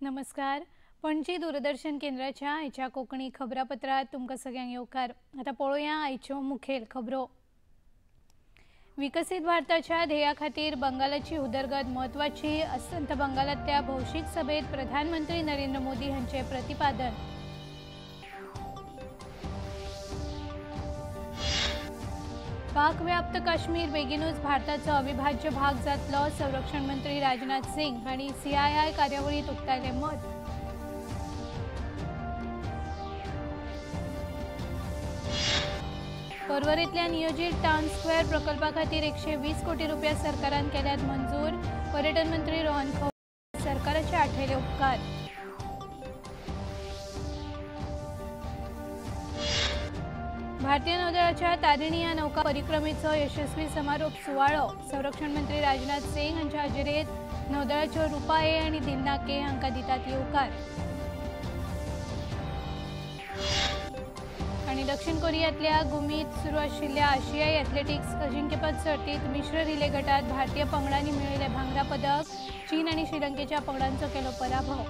नमस्कार. पणजी दूरदर्शन केंद्राच्या आयच्या कोकणी खबरापत्रात तुमकां सगळ्यांक येवकार. आता पळोवया आयच्यो मुखेल खबरो. विकसित भारताच्या ध्येया खातीर बंगालाची उदरगत म्हत्वाची. अस्तंत बंगालांतल्या भौशीक सभेत प्रधानमंत्री नरेंद्र मोदी हांचे प्रतिपादन. पाक व्याप्त काश्मीर बेगीनूच भारताचो अविभाज्य भाग जातलो. संरक्षण मंत्री राजनाथ सिंग हांणी CII कार्यावळीत उक्तायलें मत. पर्वरेंतल्या नियोजित टावन स्क्वेअर प्रकल्पा खातीर 120 कोटी रुपया सरकारान केल्यात मंजूर. पर्यटन मंत्री रोहन खंवटे सरकाराचे आठयले उपकार. भारतीय नौदळाच्या तारिणी या नौका परिक्रमेचो यशस्वी समारोप सुवाळो. संरक्षण मंत्री राजनाथ सिंग हांच्या हाजेरेंत नौदळाच्यो रुपा ए आनी दिलना के हांकां दितात येवकार. आणि दक्षिण कोरियातल्या गुमीत सुरू आशिल्ल्या आशियाई एथलेटिक्स अजिंक्यपद सर्तीत मिश्र रिले गटात भारतीय पंगडांनी मेळयले भांगरा पदक. चीन आणि श्रीलंकेच्या पंगडांचो केलो पराभव.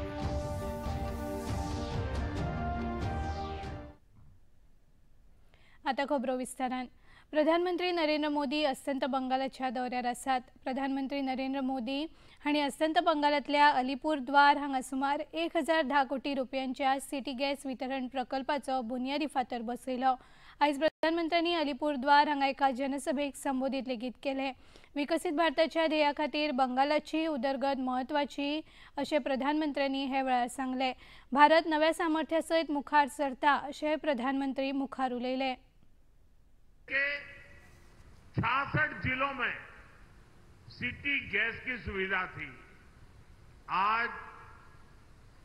आता खबरो विस्तारान. प्रधानमंत्री नरेंद्र मोदी अस्तंत बंगालाच्या दौऱ्यार आसात. प्रधानमंत्री नरेंद्र मोदी हांणी अस्तंत बंगालातल्या अलीपुरद्वार हांगा सुमार 1010 कोटी रुपयांच्या सिटी गॅस वितरण प्रकल्पाचो बुनयादी फातर बसयलो. आयज प्रधानमंत्र्यांनी अलीपुरद्वार हांगा एका जनसभेक संबोधीत लेगीत केले. विकसित भारताच्या ध्येया खातीर बंगालाची उदरगत म्हत्वाची अशें प्रधानमंत्र्यांनी हे वेळार सांगले. भारत नव्या सामर्थ्या सयत मुखार सरता अशें प्रधानमंत्री मुखार उलयले. 66 जिलों में सिटी गैस की सुविधा थी. आज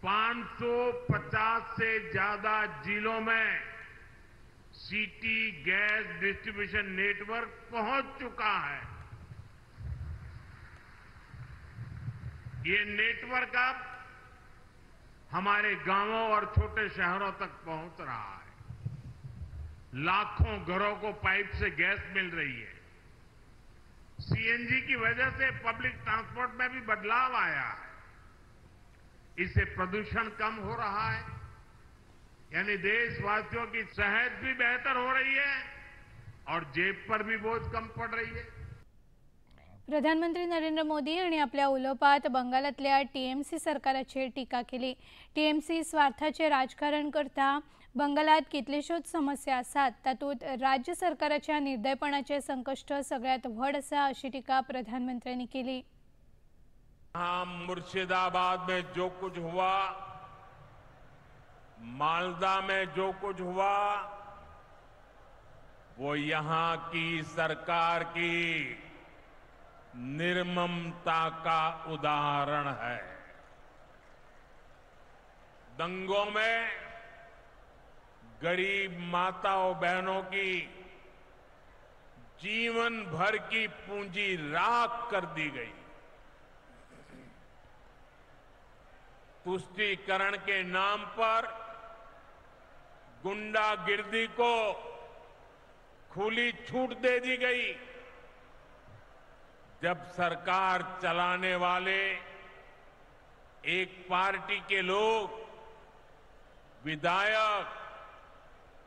550 से ज्यादा जिलों में सिटी गैस डिस्ट्रीब्यूशन नेटवर्क पहुंच चुका है. ये नेटवर्क अब हमारे गांवों और छोटे शहरों तक पहुंच रहा है. लाखों घरों को पाइप से गैस मिल रही है. CNG की वजह से पब्लिक ट्रांसपोर्ट में भी बदलाव आया है. इससे प्रदूषण कम हो रहा है. यानी देशवासियों की सेहत भी बेहतर हो रही है और जेब पर भी बोझ कम पड़ रही है. प्रधानमंत्री नरेंद्र मोदी हांणी आपल्या उलोवपांत बंगालातल्या TMC सरकाराचेर टिका केली. TMC स्वार्थाचें राजकारण करता. बंगालात कितल्योश्योच समस्या आसात, तातूंत राज्य सरकाराच्या निर्दयपणाचें संकश्ट सगळ्यांत व्हड आसा अशी टिका प्रधानमंत्र्यांनी केली. मुर्शिदाबाद में जो कुछ हुआ, मालदा में जो कुछ हुआ, वो यहाँ की सरकार की निर्ममता का उदाहरण है. दंगों में गरीब माताओं बहनों की जीवन भर की पूंजी राख कर दी गई. तुष्टीकरण के नाम पर गुंडागिर्दी को खुली छूट दे दी गई. जब सरकार चलाने वाले एक पार्टी के लोग, विधायक,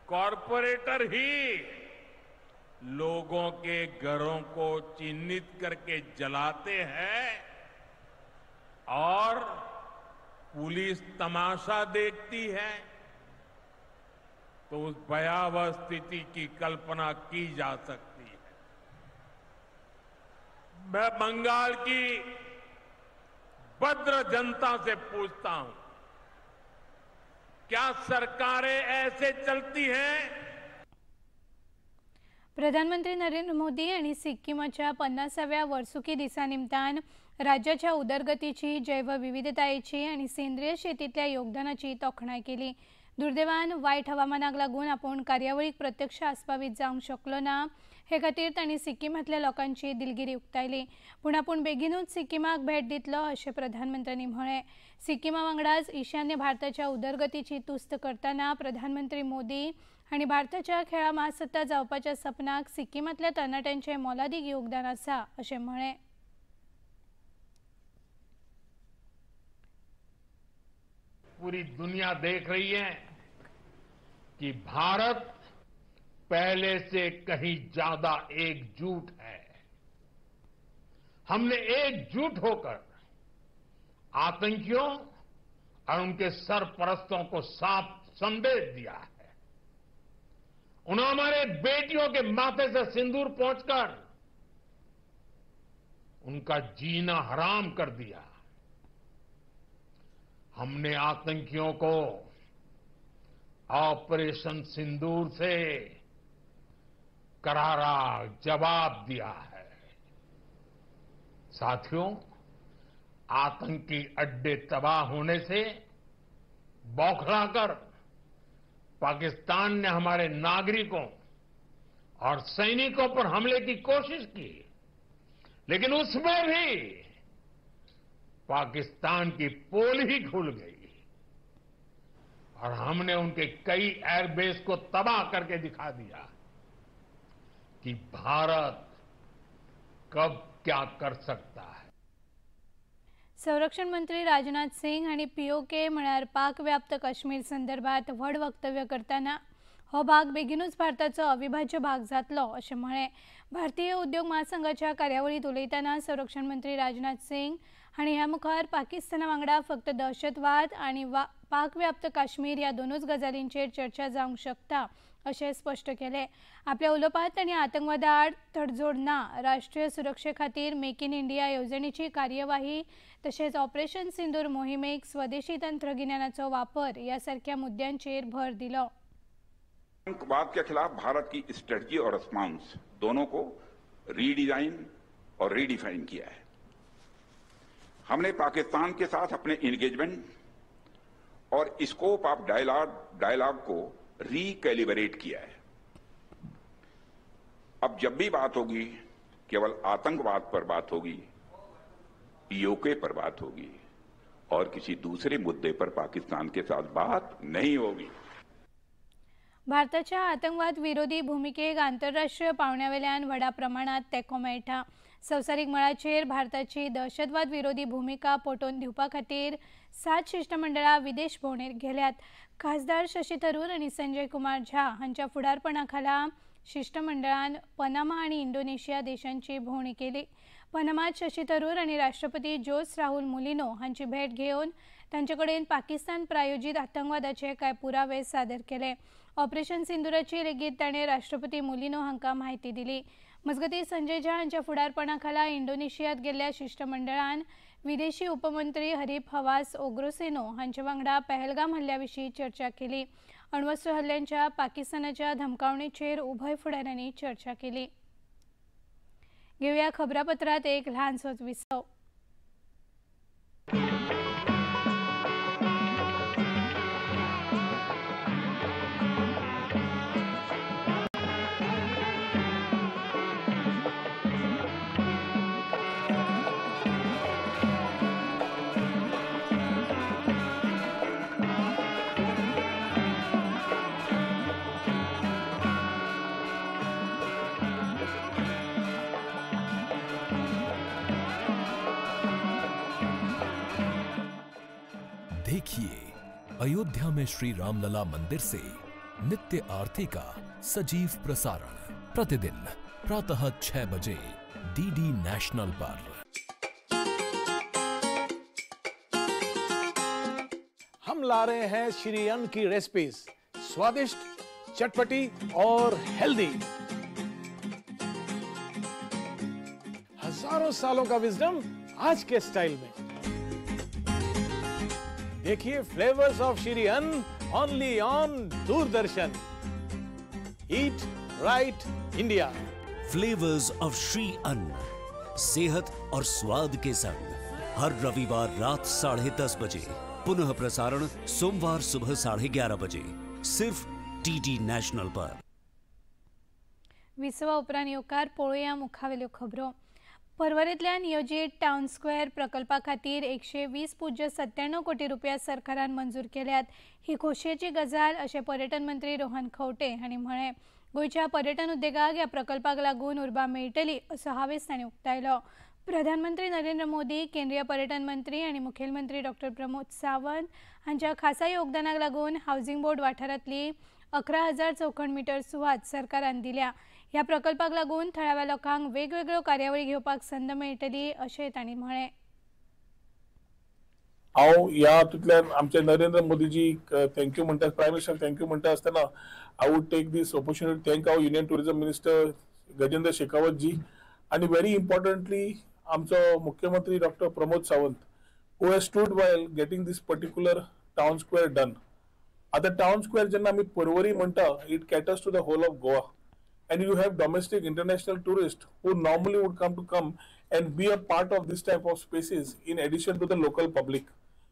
कॉरपोरेटर ही लोगों के घरों को चिन्हित करके जलाते हैं और पुलिस तमाशा देखती है, तो उस भयावह स्थिति की कल्पना की जा सकती है. मैं बंगाल की भद्र जनता से पूछता हूं, क्या सरकारें ऐसे चलती हैं? प्रधानमंत्री नरेंद्र मोदी हांणी सिक्कीमाच्या 50व्या वर्सुकी दिसा निमतान राज्याच्या उदरगतीची, जैवविविधतायेची आणि सेंद्रिय शेतीतल्या योगदानाची तोखणाय केली. दुर्दैवान वायट हवामानाक लागून आपूण कार्यावळीक प्रत्यक्ष आस्पावीत जावंक शकलो ना, हे खातीर तांणी सिक्कीमांतल्या लोकांची दिलगिरी उक्तायली. पूण आपूण बेगीनूच सिक्कीमाक भेट दितलो अशें प्रधानमंत्र्यांनी म्हळें. सिक्कीमा वांगडाच ईशान्य भारताच्या उदरगतीची तुस्त करतना प्रधानमंत्री मोदी हांणी भारताच्या खेळा महासत्ता जावपाच्या सपनाक सिक्कीमांतल्या तरणाट्यांचें मोलादीक योगदान आसा अशें म्हळें. पूरी दुनिया देख रही है कि भारत पहले से कहीं ज्यादा एकजुट है। हमने एकजुट होकर आतंकियों और उनके सरपरस्तों को साफ संदेश दिया है। उन्होंने हमारे बेटियों के माथे से सिंदूर पोंछकर उनका जीना हराम कर दिया। हमने आतंकियों को ऑपरेशन सिंदूर से करारा जवाब दिया है। साथियों, आतंकी अड्डे तबाह होने से बौखलाकर पाकिस्तान ने हमारे नागरिकों और सैनिकों पर हमले की कोशिश की, लेकिन उसमें भी पाकिस्तान की पोल ही खुल गई और हमने उनके कई एयरबेस को तबाह करके दिखा दिया कि भारत कब क्या कर सकता है। संरक्षण मंत्री राजनाथ सिंह आणि पीओके म्हळ्यार पाक व्याप्त काश्मीर संदर्भात व्हड वक्तव्य करताना हो भाग बेगीनूच भारताचो अविभाज्य भाग जातलो अशें म्हळें। भारतीय उद्योग महासंघाच्या कार्यावळीत उलयतना संरक्षण मंत्री राजनाथ सिंग हांणी ह्या मुखार पाकिस्ताना वांगडा फक्त दहशतवाद आनी पाक व्याप्त काश्मीर ह्या दोनूच गजालींचेर चर्चा जावंक शकता अशें स्पश्ट केलें। आपल्या उलोवपांत तांणी आतंकवादा आड तडजोड ना, राष्ट्रीय सुरक्षे खातीर मेक इन इंडिया येवजणेची कार्यवाही तशेंच ऑपरेशन सिंदूर मोहिमेक स्वदेशी तंत्रगिन्यानाचो वापर ह्या सारक्या मुद्द्यांचेर भर दिलो। आतंकवाद के खिलाफ भारत की स्ट्रेटजी और रिस्पांस दोनों को रीडिजाइन और रीडिफाइन किया है। हमने पाकिस्तान के साथ अपने एंगेजमेंट और स्कोप ऑफ डायलॉग को रिकैलिब्रेट किया है। अब जब भी बात होगी केवल आतंकवाद पर बात होगी, पीओके पर बात होगी और किसी दूसरे मुद्दे पर पाकिस्तान के साथ बात नहीं होगी। भारताच्या आतंकवाद विरोधी भूमिकेक आंतरराष्ट्रीय पावंड्यावेल्यान व्हडा प्रमाणात तेंको मेळटा। संवसारीक मळाचेर भारताची दहशतवाद विरोधी भूमिका पटोवन दिवपा खातीर 7 शिष्टमंडळां विदेश भोंवडेर गेल्यात। खासदार शशी थरूर आनी संजय कुमार झा हांच्या फुडारपणा खाला शिष्टमंडळान पनामा आनी इंडोनेशिया देशांची भोंवडी केली। पनामात शशी थरूर आनी राष्ट्रपती जोस राहुल मुलिनो हांची भेट घेवन तांचे कडेन पाकिस्तान प्रायोजीत आतंकवादाचे कांय पुरावे सादर केले। ऑपरेशन सिंदुराची लेगीत ताणें राष्ट्रपती मुलिनो हांकां म्हायती दिली। मजगतीं संजय झा हांच्या फुडारपणा खाला इंडोनेशियांत गेल्ल्या शिष्टमंडळान विदेशी उपमंत्री हरीफ हवास ओग्रोसेनो हांचे वांगडा पहलगाम हल्ल्याविशीं चर्चा केली। अण्वस्त्र हल्ल्यांच्या पाकिस्तानाच्या धमकावणेचेर उभय फुडाऱ्यांनी चर्चा केली। घेवया खबरापत्रांत एक ल्हानसोच विसव। देखिए अयोध्या में श्री रामलला मंदिर से नित्य आरती का सजीव प्रसारण प्रतिदिन प्रातः 6 बजे डीडी नेशनल पर। हम ला रहे हैं श्री अन्न की रेसिपीज, स्वादिष्ट, चटपटी और हेल्दी। हजारों सालों का विजडम आज के स्टाइल में। देखिए फ्लेवर्स ऑफ श्री अन्न only on Doordarshan. Eat right India. Flavours of Shri अन्न, सेहत और स्वाद के संग हर रविवार रात 10:30 बजे, पुनः प्रसारण सोमवार सुबह 11:30 बजे, सिर्फ डीडी नेशनल पर। विसवा उपरांत येवकार पळोवया मुखावेल्यो खबरो। परवरेंतल्या नियोजीत टावन स्क्वेअर प्रकल्पा खातीर 120.97 कोटी रुपया सरकारान मंजूर केल्यात। ही खोशयेची गजाल अशें पर्यटन मंत्री रोहन खंवटे हांणी म्हळें। गोंयच्या पर्यटन उद्देगाक ह्या प्रकल्पाक लागून उर्बा मेळटली असो हावेस तांणी उक्तायलो। प्रधानमंत्री नरेंद्र मोदी, केंद्रीय पर्यटन मंत्री आणि मुखेलमंत्री डॉक्टर प्रमोद सावंत हांच्या खासा योगदानाक लागून हाऊसिंग बोर्ड वाठारांतली 11,000 चौखण मीटर सुवात सरकारान दिल्या. ह्या प्रकल्पाक लागून थळाव्या लोकांक वेगवेगळ्यो कार्यावळी घेवपाक संद मेळटली अशें तांणी म्हळें. हांव ह्या हातूंतल्यान आमचे नरेंद्र मोदीजी थँक्यू म्हणटा, प्रायम मिनिस्टर थँक्यू म्हणटा आसतना I would take this opportunity thank our union tourism minister Gajendra Shekhawat जी आणि व्हेरी इम्पॉर्टंटली आमचो मुख्यमंत्री doctor Pramod Sawant who has stood vial getting this particular town square done. आता टाउन स्क्वेअर जेन्ना आमी परवरी म्हणटा it caters to the hole of Goa and you have domestic international tourists who normally would come and be a part of this type of spaces in addition to the local public.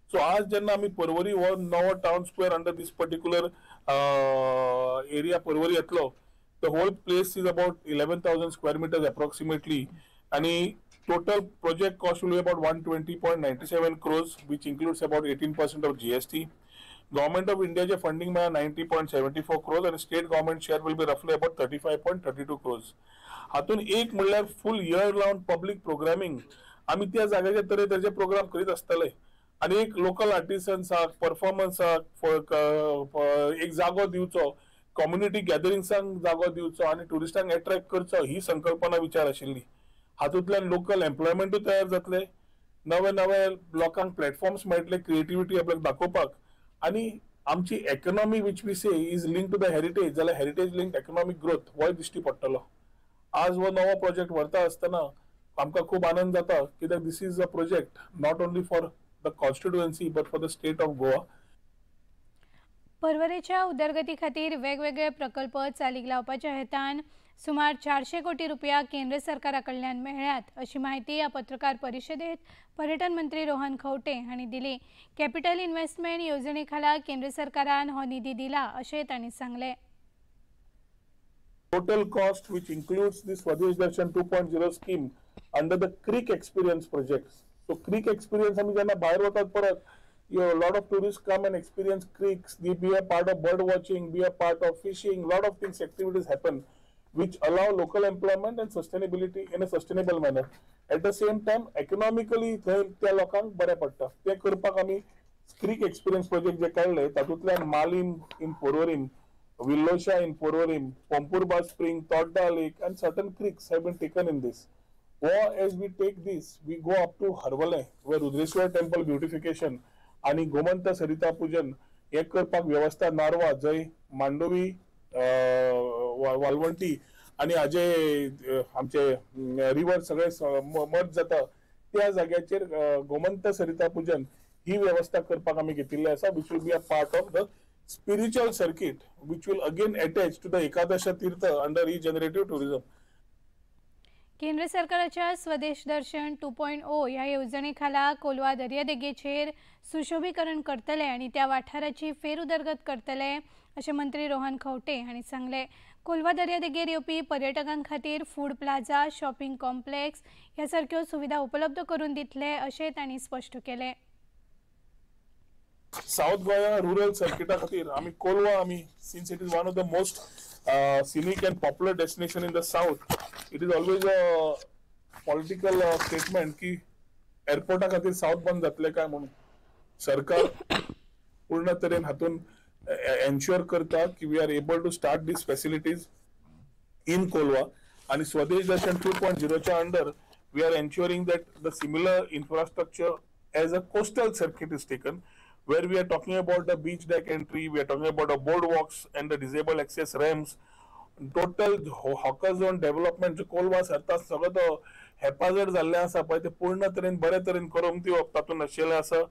So आज जेन्ना आमी परवरी हो नवो town square under this particular area Porvorim येतलो, the whole place is about 11,000 square meters approximately आणि total project cost will be about 120.97 crores which includes about 18% of GST. Government of India funding में 90.74 crores and state government share will be roughly about 35.32 crores. हातून एक म्हणल्यार फुल year round public programming आमी त्या जाग्याचे तरेतरेचे programme करीत आसतले आणि एक लोकल आर्टिसन्साक परफॉर्मन्साक एक जागो दिवचो, कम्युनिटी गॅदरिंग्सांक जागो दिवचो आणि टुरिस्टांक अट्रॅक्ट करचो ही संकल्पना विचार आशिल्ली. हातूंतल्यान लोकल एम्प्लॉयमेंटूय तयार जातले, नवे नवे लोकांक प्लॅटफॉर्म्स मेळटले क्रिएटिविटी आपल्याक दाखोवपाक आणि आमची economy which we say is link to the heritage जाल्यार हेरिटेज लिंक इकॉनॉमिक ग्रोथ हो दिश्टी पडटलो. आज हो नवो प्रोजेक्ट व्हरता आसतना आमकां खूब आनंद जाता कित्याक this is a project not only for the constituency but for the state of Goa. परवरेच्या उदरगती खातीर वेगवेगळे प्रकल्प चालीक लावपाच्या हेतान सुमार 400 कोटी रुपया केंद्र सरकारा कडल्यान मेळ्ळ्यात अशी माहिती ह्या पत्रकार परिशदेत पर्यटन मंत्री रोहन खंवटे हांणी दिली. कॅपिटल इन्व्हेस्टमेंट येवजणे खाला केंद्र सरकारान हो निधी दिला अशें तांणी सांगलें. Total cost which includes this Swadesh Darshan 2.0 scheme under the Creek Experience projects. So Creek Experience आम्ही जेन्ना भायर वतात परत lot of tourists come and experience creeks, they be a part of bird watching, be a part of fishing, lot of things activities happen which allow local employment and sustainability in a sustainable manner. At the same time economically त्या लोकांक बरें पडटा. ते करपाक आमी Creek Experience project जे काडले तातूंतल्यान Malim in Porvorim, Villocha in Porvorim, Pompurba Spring, Todda Lake, and certain creeks have been taken in this. Or as we take this, we go up to Harvale, where Rudreshwar Temple beautification, आणि गोमंत सरिता पूजन हे करपाक व्यवस्था नारवा जय मांडवी वालवंटी आणि हाजे आमचे रिवर सगळे merge जाता त्या जाग्याचेर गोमंत सरिता पूजन ही व्यवस्था करपाक आमी घेतिल्ली आसा which will be a part of the spiritual circuit which will again attach to the Ekadasha Tirtha under regenerative tourism. केंद्र सरकाराच्या स्वदेश दर्शन 2.0 ह्या येवजणे खाला कोलवा दर्यादेगेचेर सुशोभीकरण करतले आणि त्या वाठाराची फेरउदरगत करतले अशें मंत्री रोहन खंवटे हांणी सांगले. कोलवा दर्यादेगेर येवपी पर्यटकांक खातीर फूड प्लाझा, शॉपिंग कॉम्प्लेक्स ह्या सारक्यो सुविधा उपलब्ध करून दितले अशें तांणी स्पश्ट केलें. South Goa rural circuit खातीर आमी कोलवा आमी since it is one of the most scenic and popular destination in the south, it is always a political statement की एअरपोर्टा खातीर साउथ बंद जातले काय म्हणून. सरकार पूर्ण तरेन हातून एन्श्योर करता की we are able to start this facilities in Colva आणि स्वदेश दर्शन 2.0 च्या under we are ensuring that the similar infrastructure as a coastal circuit is taken where we are talking about the beach deck entry, we are talking about the boardwalks and the disabled access ramps, total hawker zone development जो कोलवा सरता सगळं तो हेफाजत जाल्ले आसा पळय ते पूर्ण तरेन बरे तरेन करून दिवप तातून आशिल्ले आसा.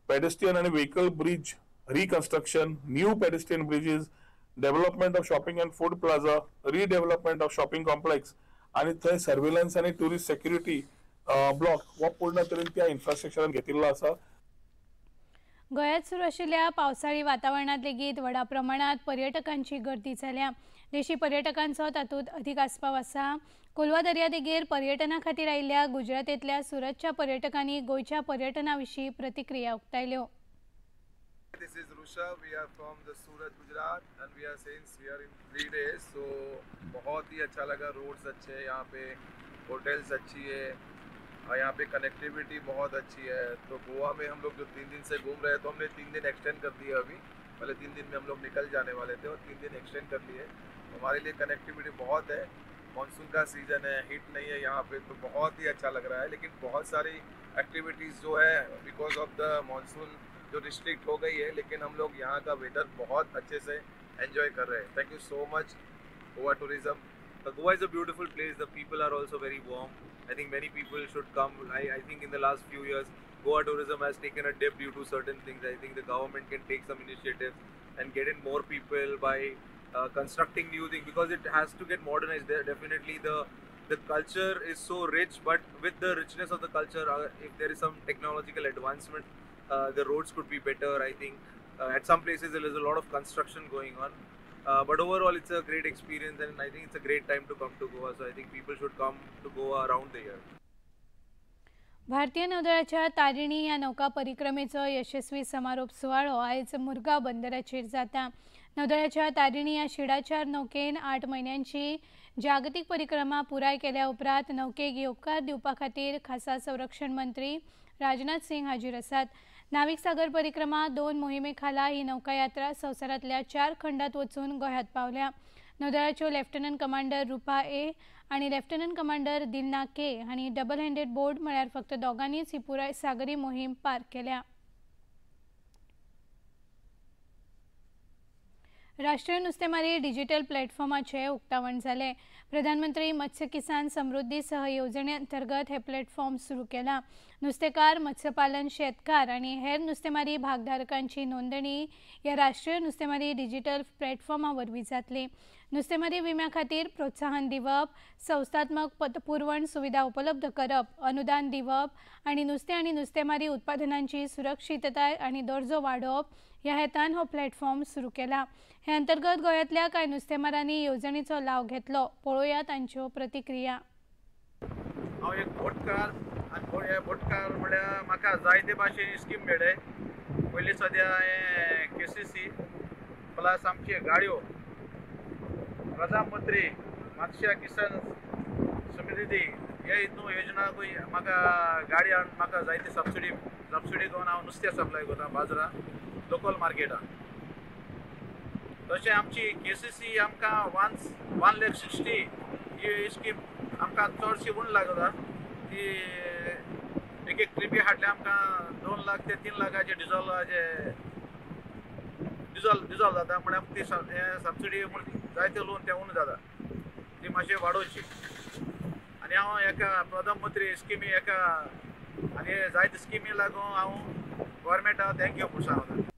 पेडेस्ट्रियन आणि vehicle bridge reconstruction, new pedestrian bridges, development of shopping and food plaza, redevelopment of shopping complex आणि थंय सर्वेलन्स आणि टुरिस्ट सेक्युरिटी ब्लॉक हो पूर्ण तरेन त्या इन्फ्रास्ट्रक्चरान घेतिल्लो आसा. गोंयांत सुरू आशिल्ल्या पावसाळी वातावरणात लेगीत व्हडा प्रमाणात पर्यटकांची गर्दी जाल्या. देशी पर्यटकांचो तातूंत अधिक आस्पाव आसा. कोलवा दर्यादेगेर पर्यटना खातीर आयिल्ल्या गुजरातेंतल्या सुरतच्या पर्यटकांनी गोंयच्या पर्यटना विशीं प्रतिक्रिया उक्तायल्यो. This is Rushabh. We are from the Surat, Gujarat, and we are staying here in 3 days. So बहुत ही अच्छा लगा. रोड्स अच्छे हैं यहाँ पे, होटल्स अच्छी है, और यहाँ पे कनेक्टिविटी बहुत अच्छी है। तो गोवा में हम लोग जो 3 दिन से घूम रहे हैं, तो हमने 3 दिन एक्सटेंड कर दिए अभी। पहले 3 दिन में हम लोग निकल जाने वाले थे और 3 दिन एक्सटेंड कर लिए। हमारे लिए कनेक्टिविटी बहुत है। मानसून का सीज़न है, हीट नहीं है यहाँ पे, तो बहुत ही अच्छा लग रहा है। लेकिन बहुत सारी एक्टिविटीज़ जो है बिकॉज ऑफ द मानसून जो रिस्ट्रिक्ट हो गई है, लेकिन हम लोग यहाँ का वेदर बहुत अच्छे से एंजॉय कर रहे हैं। Thank you so much Goa tourism. Goa is a beautiful place. The people are also very warm. I think many people should come. I think in the last few years, Goa tourism has taken a dip due to certain things. I think the government can take some initiatives and get in more people by constructing new things, because it has to get modernized. There definitely the culture is so rich, but with the richness of the culture, if there is some technological advancement, the roads could be better. I think at some places there is a lot of construction going on. But overall, it's a great experience, and I think it's a great time to come to Goa. So I think people should come to Goa around the year. भारतीय नौदळाच्या तारिणी या नौका परिक्रमेचो यशस्वी समारोप सुवाळो आयज मुरगांव बंदराचेर जाता। नौदळाच्या तारिणी या शिडाचार नौकेन 8 महिन्यांची जागतिक परिक्रमा पुराय केल्या उपरांत नौकेक येवकार दिवपा खातीर खासा संरक्षण मंत्री राजनाथ सिंग हाजीर आसात। नाविक सागर परिक्रमा 2 मोहिमे खाला ही नौकायात्रा संवसारांतल्या 4 खंडात वचून गोंयांत पावल्या। नौदळाच्यो लेफ्टनंट कमांडर रुपा ए आणि लेफ्टनंट कमांडर दिलना के हांणी डबल हँडेड बोर्ड म्हळ्यार फक्त दोगांनीच ही पुराय सागरी मोहीम पार केल्या। राष्ट्रीय नुस्तेमारी डिजिटल प्लॅटफॉर्माचे उक्तावण जाले। प्रधानमंत्री मत्स्य किसान समृद्धी सह येवजणे अंतर्गत हे प्लॅटफॉर्म सुरू केला। नुस्तेकार, मत्स्यपालन शेतकार आणि हेर नुस्तेमारी भागधारकांची नोंदणी या राष्ट्रीय नुस्तेमारी डिजिटल प्लॅटफॉर्मा वरवीं जातली। नुस्तेमारी विम्या खातीर प्रोत्साहन दिवप, संस्थात्मक पतपुरवण सुविधा उपलब्ध करप, अनुदान दिवप आणि नुस्तें आणि नुस्तेमारी उत्पादनांची सुरक्षितताय आणि दर्जो वाडोवप ह्या हेतान हो प्लॅटफॉर्म सुरू केला। हे अंतर्गत गोंयांतल्या कांय नुस्तेमारांनी येवजणेचो लाव घेतलो। पळोवया तांच्यो प्रतिक्रिया। हांव एक बोटकार आनी हे बोटकार म्हळ्यार म्हाका जायते भाशेन स्कीम मेळ्ळे। पयलीं सद्या हे KCC प्लस आमचे गाडयो, प्रधानमंत्री मत्स्य किसान समृद्धी ह्या हितून योजनाकूय म्हाका गाडी हाडून म्हाका जायती सबसिडी घेवन हांव नुस्तें सप्लाय करता बाजारां लोकल मार्केटान। तशें आमची KCC आमकां 1,60,000 ही स्कीम आमकां चडशी उण लागता। ती एक ट्रिपी हाडले आमकां 2 लाख ते 3 लाखाचे डिझॉल जाता। म्हळ्यार ती सबसिडी जायते लोन ते उण जाता, ती मातशें वाडोवची। आनी हांव एका प्रधानमंत्री स्किमी आनी जायते स्किमी लागून हांव गव्हर्मेंटाक थँक्यू म्हणून सांगता।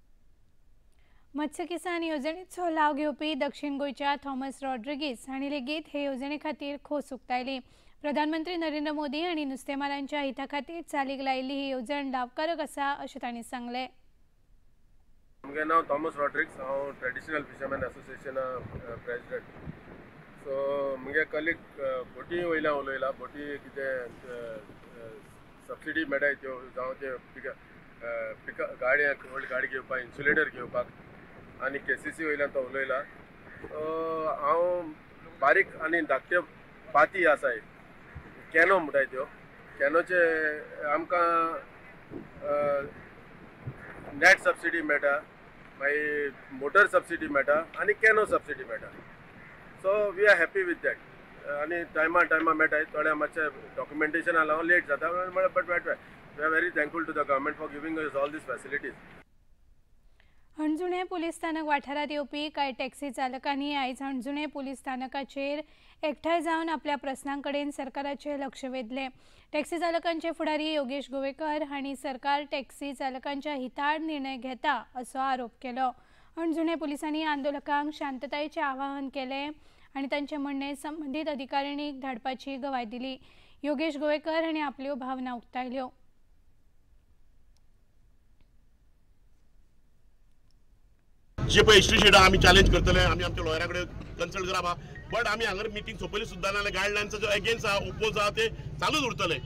मत्स्य किसान येवजणेचो लाव घेवपी दक्षिण गोंयच्या थॉमस रॉड्रिगीस हांणी लेगीत हे येवजणे खातीर खोस उक्तायली। प्रधानमंत्री नरेंद्र मोदी हांणी नुस्तेमारांच्या हिता खातीर चालीक लायिल्ली ही येवजण लाभकारक आसा अशें तांणी सांगलें। म्हजें नांव थॉमस रॉड्रिग्स, हांव ट्रेडिशनल फिशरमॅन एसोसिएशना प्रेसिडेंट। सो म्हगे कलीग बोटी वयल्यान उलयला, बोटी कितें सबसिडी मेळटाय त्यो जावं ते गाडयांक व्हड गाडी घेवपाक, इन्सुलेटर घेवपाक, आनी KCC वयल्यान तो उलयला। हांव बारीक आनी धाकट्यो पाती आसाय, कॅनो म्हणटाय त्यो, कॅनोचे आमकां नेट सबसिडी मेळटा, मागीर मोटर सबसिडी मेळटा आनी कॅनो सबसिडी मेळटा। So we are happy with that. आनी टायमा मेळटाय, थोड्या मातशें डॉक्युमेंटेशना लागून लेट जाता, but we are very thankful to the government for giving us all this facilities. हणजुणे पुलीस स्थानक वाठारात येवपी कांय टॅक्सी चालकांनी आयज हणजुणे पुलीस स्थानकाचेर एकठांय जावन आपल्या प्रस्नांकडेन सरकाराचें लक्ष वेधलें। टॅक्सी चालकांचे फुडारी योगेश गोवेकर हांणी सरकार टॅक्सी चालकांच्या हिताळ निर्णय घेता असो आरोप केलो। हणजुणे पुलिसांनी आंदोलकांक शांततायेचें आवाहन केलें आनी तांचे म्हणणें संबंदीत अधिकाऱ्यांक धाडपाची गवाय दिली। योगेश गोवेकर हांणी आपल्यो भावना उक्तायल्यो। जे पळय हिस्ट्री आमी चॅलेंज करतले, आमी आमच्या लॉयरा कडेन कन्सल्ट करप, बट आमी हांगर मिटींग सोंपयली सुद्दां ना, गायडलायन्सचो जो अगेन्स्ट आहा, ओपोज आहा ते चालूच उरतले।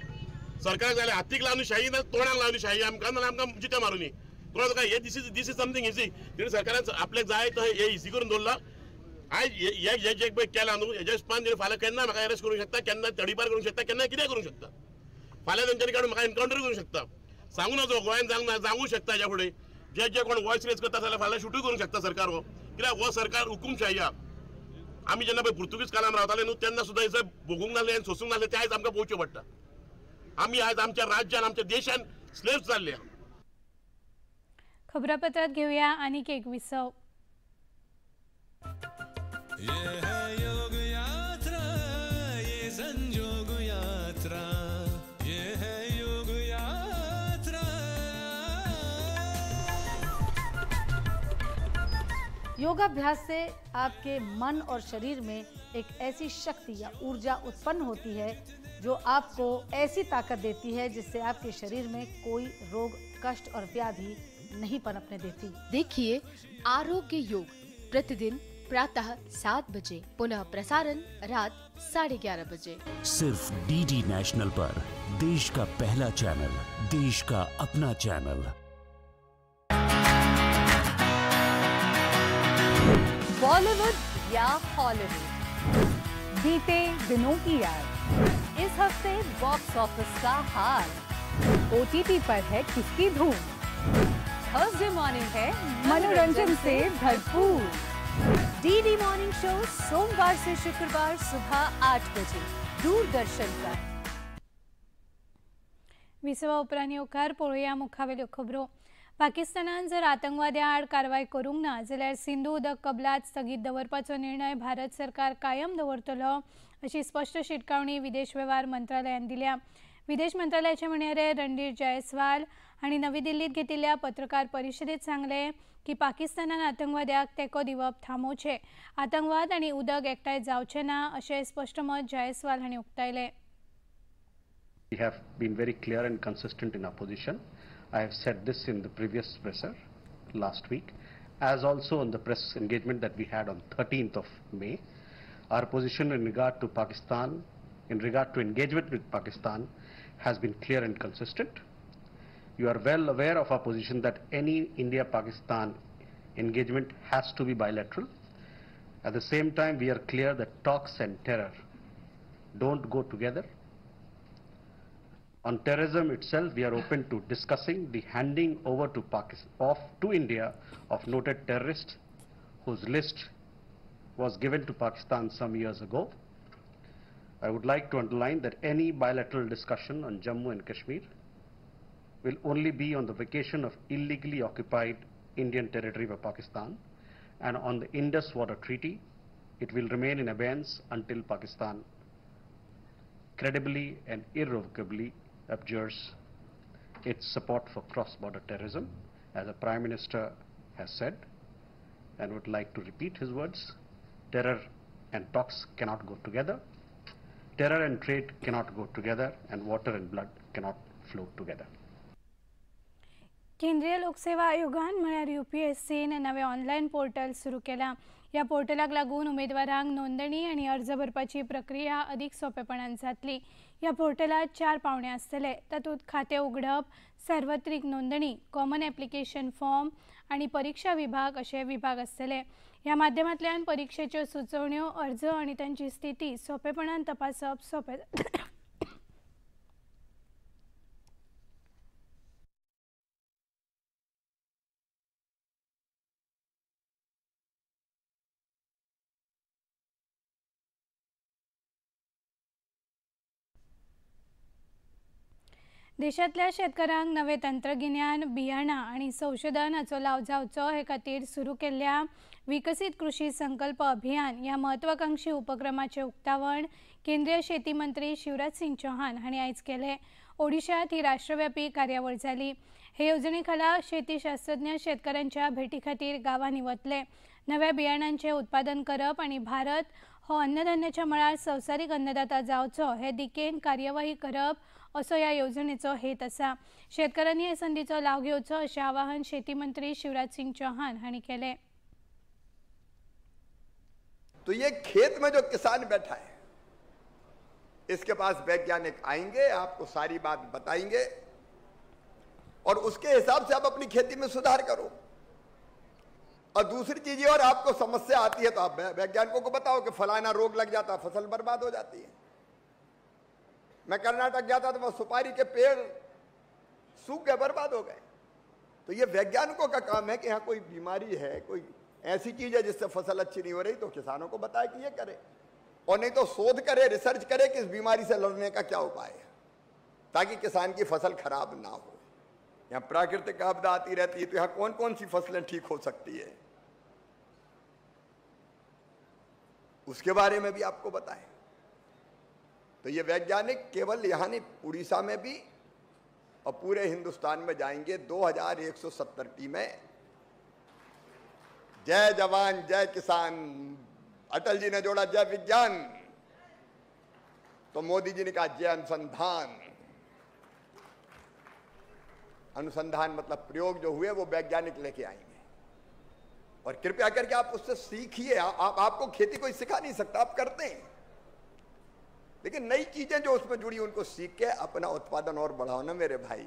सरकाराक जाल्यार हातीक लावनी शाही ना तोंडाक लावनी शाही, आमकां जिते मारुनी तुका हे दिस इज समथींग इजी। तेणी सरकारान आपल्याक जाय तो हे इजी करून दवरला। आयज हे जे पळय केला न्हू, हेज्या हिसपान फाल्यां केन्ना म्हाका अरेस्ट करूंक शकता, केन्ना तडीपार करूंक शकता, केन्ना कितें करूंक शकता। फाल्यां तेंच्यांनी काडून म्हाका एनकावंटर करूंक शकता. सांगू नजो गोंयान जावूंक शकता हेच्या फुडें जे कोण वॉयस रेज करता जाल्यार फाल्यां शूटूय करूंक शकता सरकार हो. कित्याक हो सरकार हुकुमशाही आमी जेन्ना पळय पुर्तुगीज काळान रावताले न्हू तेन्ना सुद्दां हे भोगूंक नासले आनी सोसूंक नासले ते आयज आमकां पळोवचें पडटा. आमी आयज आमच्या राज्यान आमच्या देशान स्लेव्स जाल्ले. खबरापत्रात घेऊया आनीक एक विसव. योगाभ्यास से आपके मन और शरीर में एक ऐसी शक्ति या ऊर्जा उत्पन्न होती है जो आपको ऐसी ताकत देती है जिससे आपके शरीर में कोई रोग, कष्ट और व्याधि नहीं पनपने देती. देखिए आरोग्य योग प्रतिदिन प्रातः 7 बजे, पुनः प्रसारण रात 11:30 बजे. सिर्फ डीडी नेशनल पर, देश का पहला चैनल, देश का अपना चैनल. बॉलीवुड या हॉलीवुड, बीते दिनों की याद. इस हफ्ते बॉक्स ऑफिस का हाल. OTT पर है किसकी धूम. थर्सडे मॉर्निंग है मनोरंजन से भरपूर. डीडी मॉर्निंग शो सोमवार से शुक्रवार सुबह 8 बजे दूरदर्शन पर. विसवा उपरांत येवकार पळोवया मुखावेल्यो खबरो. पाकिस्तानान जर आतंकवाद्या आड कारवाय करूंक ना जाल्यार सिंधू उदक कबलात स्थगीत दवरपाचो निर्णय भारत सरकार कायम दवरतलो अशी स्पष्ट शिटकावणी विदेश वेव्हार मंत्रालयान दिल्या. विदेश मंत्रालयाचे म्हणयारे रणधीर जयस्वाल हांणी नवी दिल्लीत घेतिल्ल्या पत्रकार परिशदेत सांगले की पाकिस्तानान आतंकवाद्याक तेंको दिवप थांबोवचें. आतंकवाद आनी उदक एकठांय जावचें ना अशें स्पश्ट मत जयस्वाल हांणी उक्तायलें. We have been very clear and consistent in our position. I have said this in the previous presser last week, as also in the press engagement that we had on 13th of May. Our position in regard to Pakistan, in regard to engagement with Pakistan, has been clear and consistent. You are well aware of our position that any India-Pakistan engagement has to be bilateral. At the same time, we are clear that talks and terror don't go together. On terrorism itself, we are open to discussing the handing over to to India of noted terrorists whose list was given to Pakistan some years ago. I would like to underline that any bilateral discussion on Jammu and Kashmir will only be on the vacation of illegally occupied Indian territory by Pakistan, and on the Indus Water Treaty, it will remain in abeyance until Pakistan credibly and irrevocably abjures its support for cross-border terrorism, as the Prime Minister has said, and would like to repeat his words. Terror and talks cannot go together. Terror and trade cannot go together, and water and blood cannot flow together. केंद्रीय लोकसेवा आयोगान म्हळ्यार UPSCन नवे online portal सुरू केला. ह्या पोर्टलाक लागून उमेदवारांक नोंदणी आनी अर्ज भरपाची प्रक्रिया अदीक सोंपेपणान जातली. ह्या पोर्टलात 4 पावंडे आसतले. तातूंत खातें उगडप, सार्वत्रिक नोंदणी, कॉमन एप्लिकेशन फॉर्म आनी परीक्षा विभाग अशे विभाग आसतले. ह्या माध्यमांतल्यान परीक्षेच्यो सुचोवण्यो, अर्ज आनी तांची स्थिती सोंपेपणान तपासप सोंपें जातलें. देशातल्या शेतकारांक नवे तंत्रगिन्यान, बियाणां आनी संशोधन हाचो लाव जावचो हे खातीर सुरू केल्ल्या विकसित कृषी संकल्प अभियान ह्या महत्वाकांक्षी उपक्रमाचे उक्तावण केंद्रीय शेती मंत्री शिवराज सिंग चौहान हांणी आयज केले. ओडिशात ही राष्ट्रव्यापी कार्यावळ जाली. हे येवजणे खाला शेती शास्त्रज्ञ शेतकारांच्या भेटी खातीर गांवांनी वतले. नव्या बियाणांचे उत्पादन करप आनी भारत हो अन्नधान्याच्या मळार संवसारीक अन्नदाता जावचो हे दिकेन कार्यवाही करप असो ह्या येवजणेचो हेत आसा. शेतकारांनी हे संदीचो लाव घेवचो अशें आवाहन शेती मंत्री शिवराज सिंग चौहान हांणी केले. तो ये खेत में जो किसान बैठा है, इसके पास वैज्ञानिक आएंगे, आपको सारी बात बताएंगे और उसके हिसाब से आप अपनी खेती में सुधार करो. और दूसरी चीज और आपको समस्या आती है तो आप वैज्ञानिकों को बताओ कि फलाना रोग लग जाता, फसल बर्बाद हो जाती है. मैं कर्नाटक गया था तो वह सुपारी के पेड़ सूख गए, बर्बाद हो गए। तो ये वैज्ञानिकों का काम है कि यहाँ कोई बीमारी है, कोई ऐसी चीज है जिससे फसल अच्छी नहीं हो रही, तो किसानों को बताए कि ये करे, और नहीं तो शोध करे, रिसर्च करे कि इस बीमारी से लड़ने का क्या उपाय है, ताकि किसान की फसल खराब ना हो। यहाँ प्राकृतिक आपदा आती रहती है, तो यहाँ कौन कौन सी फसलें ठीक हो सकती है, उसके बारे में भी आपको बताएं। तो ये वैज्ञानिक केवल यहाँ नहीं, उड़ीसा में भी और पूरे हिंदुस्तान में जाएंगे। 2170 टीमें, जय जवान जय किसान, अटल जी ने जोड़ा जय विज्ञान, तो मोदी जी ने कहा जय अनुसंधान। अनुसंधान मतलब प्रयोग जो हुए वो वैज्ञानिक लेके आएंगे, और कृपया करके आप उससे सीखिए। आपको खेती कोई सिखा नहीं सकता, आप करते हैं, लेकिन नई चीजें जो उसमें जुड़ी उनको सीख के अपना उत्पादन और बढ़ाओ ना मेरे भाई।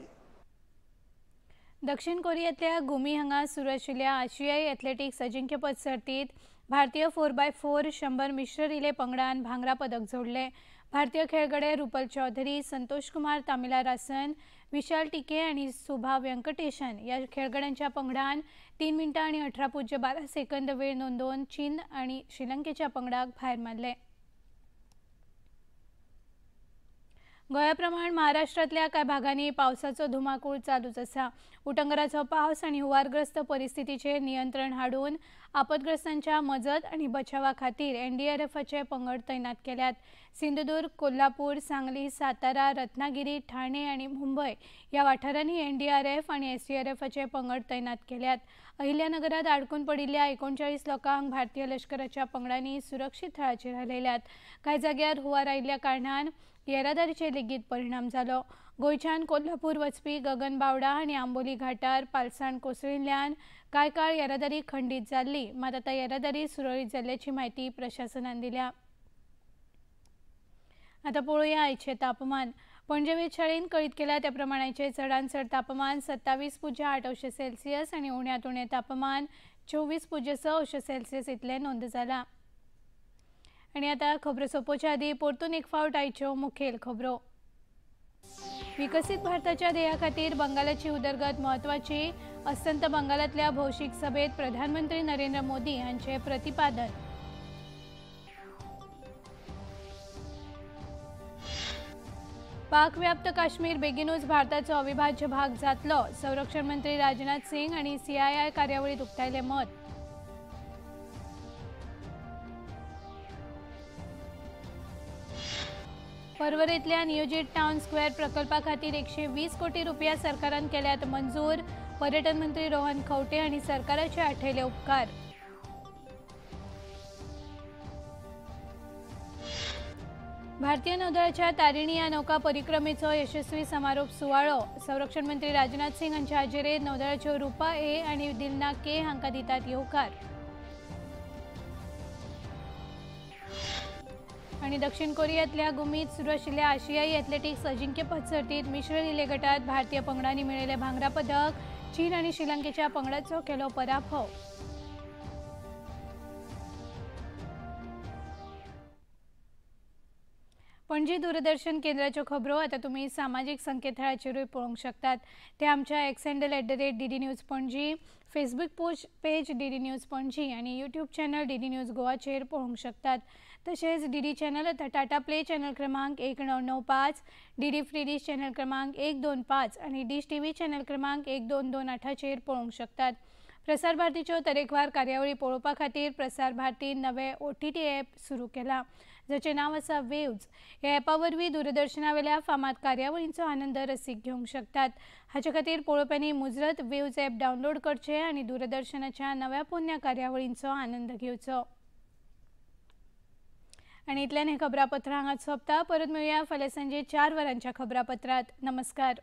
दक्षिण कोरियातल्या गुमी हांगा सुरू आशिल्ल्या आशियाई एथलेटिक्स अजिंक्यपद सर्तीत भारतीय 4x4 100 मिश्र रिले पंगडान भांगरा पदक जोडले। भारतीय खेळगडे रुपल चौधरी, संतोष कुमार तामिलारासन, विशाल टिके आणि सुभा व्यंकटेशन या खेळगड्यांच्या पंगडान 3 मिनिटां आणि 18.12 सेकंद वेळ नोंदवून चीन आणि श्रीलंकेच्या पंगडाक भायर मारले। गोंयाप्रमाण महाराष्ट्रातल्या कांय भागांनी पावसाचो धुमाकूळ चालूच आसा। उटंगराचो पावस आणि हुवारग्रस्त परिस्थितीचेर नियंत्रण हाडून आपतग्रस्तांच्या मजत आणि बचावा खातीर एनडीआरएफचे पंगड तैनात केल्यात। सिंधुदुर्ग, कोल्हापूर, सांगली, सातारा, रत्नागिरी, ठाणे आणि मुंबई या वाठारांनी एनडीआरएफ आणि एसडीआरएफचे पंगड तैनात केल्यात। अहिल्यानगरात अडकून पडिल्ल्या 39 लोकांक भारतीय लष्कराच्या पंगडांनी सुरक्षीत थळाचेर हलयल्यात। कांय जाग्यार हुंवार आयिल्ल्या कारणान येरादारीचेर लेगीत परिणाम जालो। गोंयच्यान कोल्हापूर वचपी गगनबावडा आणि आंबोली घाटार पालसाण कोसळिल्ल्यान कांय काळ येरादारी खंडीत जाल्ली, मात आतां येरादारी सुरळीत जाल्ल्याची म्हायती प्रशासनान दिल्या। आता पळोवया आयचे तापमान। पणजे वेधशाळेन कळीत केल्या त्या प्रमाणाचे चडांत चड तापमान 27.8 सेल्सियस आणि उण्यांत उणें तापमान 24.6 सेल्सियस इतलें नोंद जालां। आणि आता खबरो सोंपोवच्या आदी परतून एक फावट आयच्यो मुखेल खबरो। विकसित भारताच्या ध्येया खातीर बंगालाची उदरगत महत्वाची, अस्तंत बंगालातल्या भौशीक सभेत प्रधानमंत्री नरेंद्र मोदी हांचे प्रतिपादन। पाक व्याप्त काश्मीर बेगीनूच भारताचो अविभाज्य भाग जातलो, संरक्षण मंत्री राजनाथ सिंग आणि सीआयआय कार्यावळीत उक्तायले मत। पर्वरेंतल्या नियोजित टाउन स्क्वेअर प्रकल्पा खातीर 120 कोटी रुपया सरकारान केल्यात मंजूर, पर्यटन मंत्री रोहन खंवटे हांणी सरकाराचे आठयले उपकार। भारतीय नौदळाच्या तारिणी या नौका परिक्रमेचो यशस्वी समारोप सुवाळो, संरक्षण मंत्री राजनाथ सिंग हांचे हाजेरेंत नौदळाच्यो रुपा ए आनी दिलना के हांकां दितात येवकार। आणि दक्षिण कोरियातल्या गुमीत सुरू आशिल्ल्या आशियाई एथलेटिक्स अजिंक्यपद सर्तीत मिश्र रिले गटात भारतीय पंगडांनी मेळयले भांगरा पदक, चीन आणि श्रीलंकेच्या पंगडाचो केलो पराभव। पणजी दूरदर्शन केंद्राच्यो खबरो आता तुम्ही सामाजिक संकेतथळाचेरूय पळोवंक शकतात। ते आमच्या x handle @DD news Panaji, Facebook page DD news Panaji आणि यूट्यूब चॅनल DD न्यूज गोवाचेर पळोवंक शकतात। तसेच DD चॅनल आता टाटा प्ले चॅनल क्रमांक 1995, DD फ्री डिश चॅनल क्रमांक 125 आणि डिश टीव्ही चॅनल क्रमांक 1228चेर पळोवंक शकतात। प्रसार भारतीच्यो तरेकवार कार्यावळी पळोवपा खातीर प्रसार भारतीन नवे OTT ॲप सुरू केला, जाचें नांव आसा वेव्ज। ह्या ॲपा वरवीं दूरदर्शनावेल्या फामाद कार्यावळींचो आनंद रसीक घेवंक शकतात। हाचे खातीर पळोवप्यांनी मुजरत वेव्ज ॲप डावनलोड करचें आनी दूरदर्शनाच्या नव्या पोरण्या कार्यावळींचो आनंद घेवचो। आणि इतल्यान हे खबरापत्र हांगाच सोंपता। परत मेळुया फाल्यां सांजे 4 वरांच्या खबरापत्रांत। नमस्कार।